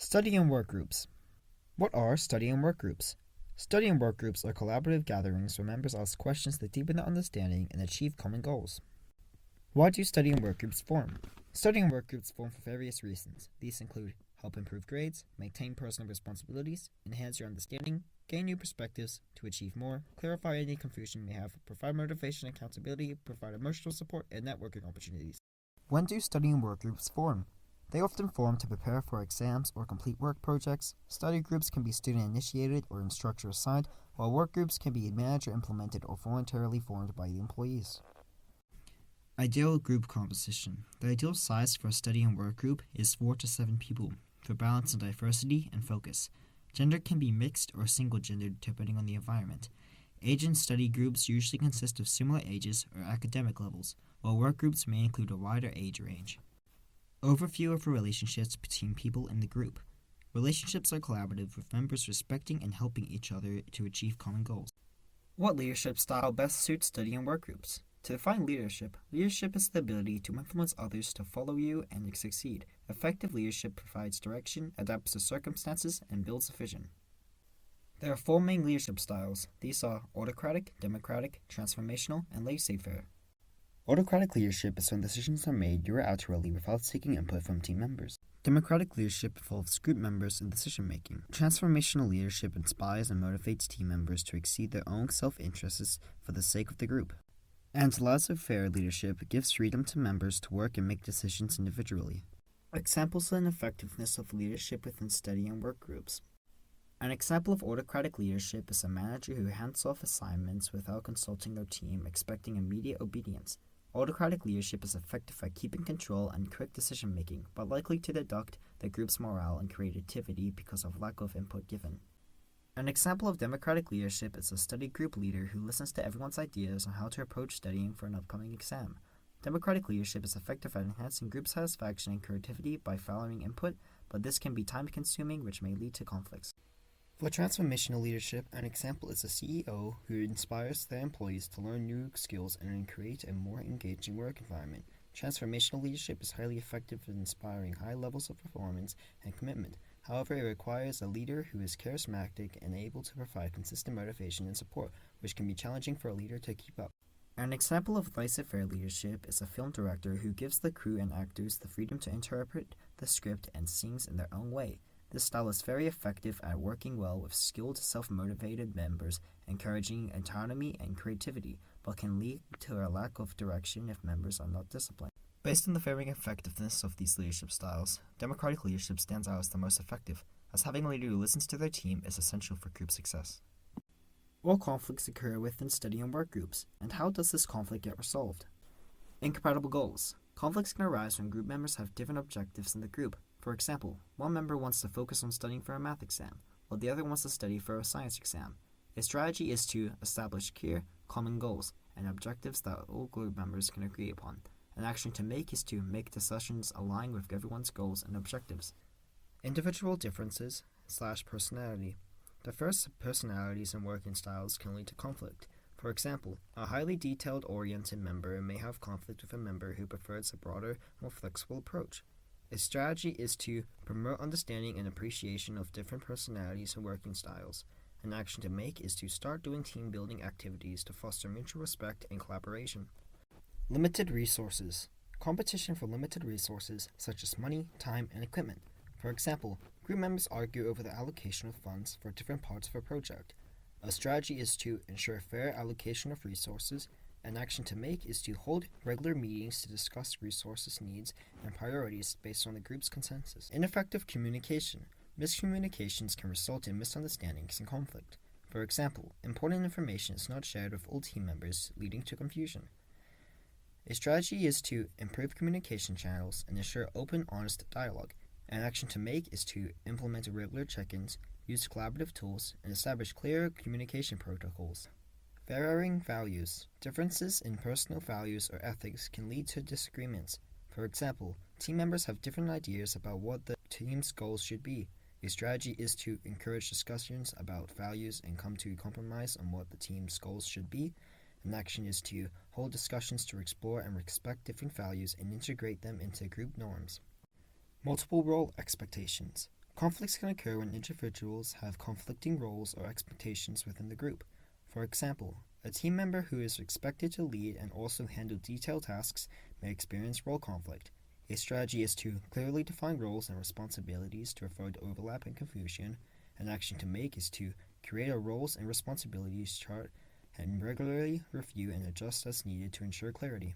Study and work groups. What are study and work groups? Study and work groups are collaborative gatherings where members ask questions that deepen their understanding and achieve common goals. Why do study and work groups form? Study and work groups form for various reasons. These include help improve grades, maintain personal responsibilities, enhance your understanding, gain new perspectives, to achieve more, clarify any confusion you may have, provide motivation and accountability, provide emotional support, and networking opportunities. When do study and work groups form? They often form to prepare for exams or complete work projects. Study groups can be student-initiated or instructor-assigned, while work groups can be manager-implemented or voluntarily formed by the employees. Ideal group composition. The ideal size for a study and work group is 4 to 7 people, for balance and diversity and focus. Gender can be mixed or single-gendered depending on the environment. Age in study groups usually consist of similar ages or academic levels, while work groups may include a wider age range. Overview of relationships between people in the group. Relationships are collaborative, with members respecting and helping each other to achieve common goals. What leadership style best suits study and work groups? To define leadership, leadership is the ability to influence others to follow you and succeed. Effective leadership provides direction, adapts to circumstances, and builds a vision. There are 4 main leadership styles. These are autocratic, democratic, transformational, and laissez-faire. Autocratic leadership is when decisions are made unilaterally without seeking input from team members. Democratic leadership involves group members in decision-making. Transformational leadership inspires and motivates team members to exceed their own self-interests for the sake of the group. And laissez-faire leadership gives freedom to members to work and make decisions individually. Examples and effectiveness of leadership within study and work groups. An example of autocratic leadership is a manager who hands off assignments without consulting their team, expecting immediate obedience. Autocratic leadership is effective at keeping control and quick decision-making, but likely to deduct the group's morale and creativity because of lack of input given. An example of democratic leadership is a study group leader who listens to everyone's ideas on how to approach studying for an upcoming exam. Democratic leadership is effective at enhancing group satisfaction and creativity by following input, but this can be time-consuming, which may lead to conflicts. For transformational leadership, an example is a CEO who inspires their employees to learn new skills and create a more engaging work environment. Transformational leadership is highly effective in inspiring high levels of performance and commitment. However, it requires a leader who is charismatic and able to provide consistent motivation and support, which can be challenging for a leader to keep up. An example of laissez-faire leadership is a film director who gives the crew and actors the freedom to interpret the script and scenes in their own way. This style is very effective at working well with skilled, self-motivated members, encouraging autonomy and creativity, but can lead to a lack of direction if members are not disciplined. Based on the varying effectiveness of these leadership styles, democratic leadership stands out as the most effective, as having a leader who listens to their team is essential for group success. What conflicts occur within study and work groups, and how does this conflict get resolved? Incompatible goals. Conflicts can arise when group members have different objectives in the group. For example, one member wants to focus on studying for a math exam, while the other wants to study for a science exam. A strategy is to establish clear, common goals and objectives that all group members can agree upon. An action to make is to make decisions align with everyone's goals and objectives. Individual differences / personality. Diverse personalities and working styles can lead to conflict. For example, a highly detailed-oriented member may have conflict with a member who prefers a broader, more flexible approach. A strategy is to promote understanding and appreciation of different personalities and working styles. An action to make is to start doing team-building activities to foster mutual respect and collaboration. Limited resources. Competition for limited resources such as money, time, and equipment. For example, group members argue over the allocation of funds for different parts of a project. A strategy is to ensure fair allocation of resources. An action to make is to hold regular meetings to discuss resources needs and priorities based on the group's consensus. Ineffective communication. Miscommunications can result in misunderstandings and conflict. For example, important information is not shared with all team members, leading to confusion. A strategy is to improve communication channels and ensure open, honest dialogue. An action to make is to implement regular check-ins, use collaborative tools, and establish clear communication protocols. Varying values. Differences in personal values or ethics can lead to disagreements. For example, team members have different ideas about what the team's goals should be. A strategy is to encourage discussions about values and come to a compromise on what the team's goals should be. An action is to hold discussions to explore and respect different values and integrate them into group norms. Multiple role expectations. Conflicts can occur when individuals have conflicting roles or expectations within the group. For example, a team member who is expected to lead and also handle detailed tasks may experience role conflict. A strategy is to clearly define roles and responsibilities to avoid overlap and confusion. An action to make is to create a roles and responsibilities chart and regularly review and adjust as needed to ensure clarity.